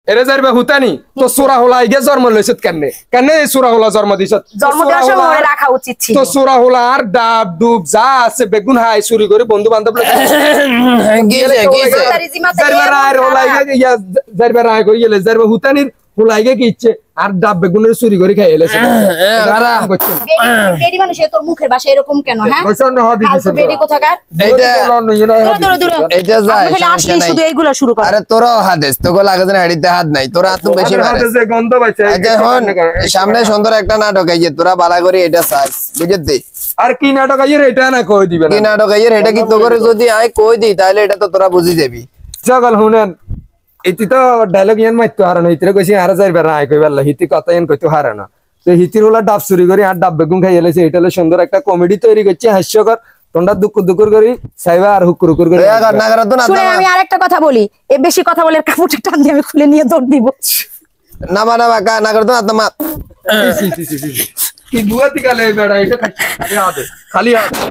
এরে যাইবা হুতানি তো সোরা হলা আইগে জন্ম লইছত কেনে কেনে সোরা হলা জন্ম দিছত জন্ম দেওয়ার সময় রাখা উচিত ছিল তো সোরা হলা আর ডাব ডুব যা আছে বেগুন হাই চুরি করে বন্ধু বান্ধব যাইবা রায় হলা আইগে ইয়া যাইবা রায় কই গেলে যাইবা হুতানির হলা আইগে কি ইচ্ছে আর ডাব বেগুনের চুরি করে খাই এলেছে বেডি মানুষ তোর মুখের ভাষা এরকম কেন হ্যাঁ বসন হদি দিছে বেডি কোথাকার এটা যায় আসলে শুধু এইগুলা শুরু কর আরে তোরা হাদেস তোকে লাগে না হাড়িতে হাত নাই তোরা এত বেশি মারে হাতে গন্ধ পাইছে এখন সামনে সুন্দর একটা নাটক আইছে তোরা বালা করে এটা চাস বুঝতে আর কি নাটক আইয়ে এটা না কই দিবেন কি নাটক আইয়ে এটা কি তো করে যদি আই কই দি তাহলে এটা তো তোরা বুঝি যাবি সকল শুনেন ইতি তো ডায়লগ ইয়ান মাইতো হারানো ইতিরে কইছি আর যাইবার না কইবার হিতি কথা ইয়ান কইতো হারানো তো হিতির হলা ডাব চুরি করে আর ডাব বেগুন খাই এলেছে এটা হলো সুন্দর একটা কমেডি তৈরি করছে হাস্যকর তোমরা দুকুর করি সাইবা আর হুকুর করে না করে তো না শুনে আমি আরেকটা কথা বলি এ বেশি কথা বলে কাপড়টা টান দিয়ে আমি খুলে নিয়ে দৌড় দিব না কা না করে তো না কি বুয়াতি গালে বেড়া এটা খালি হাতে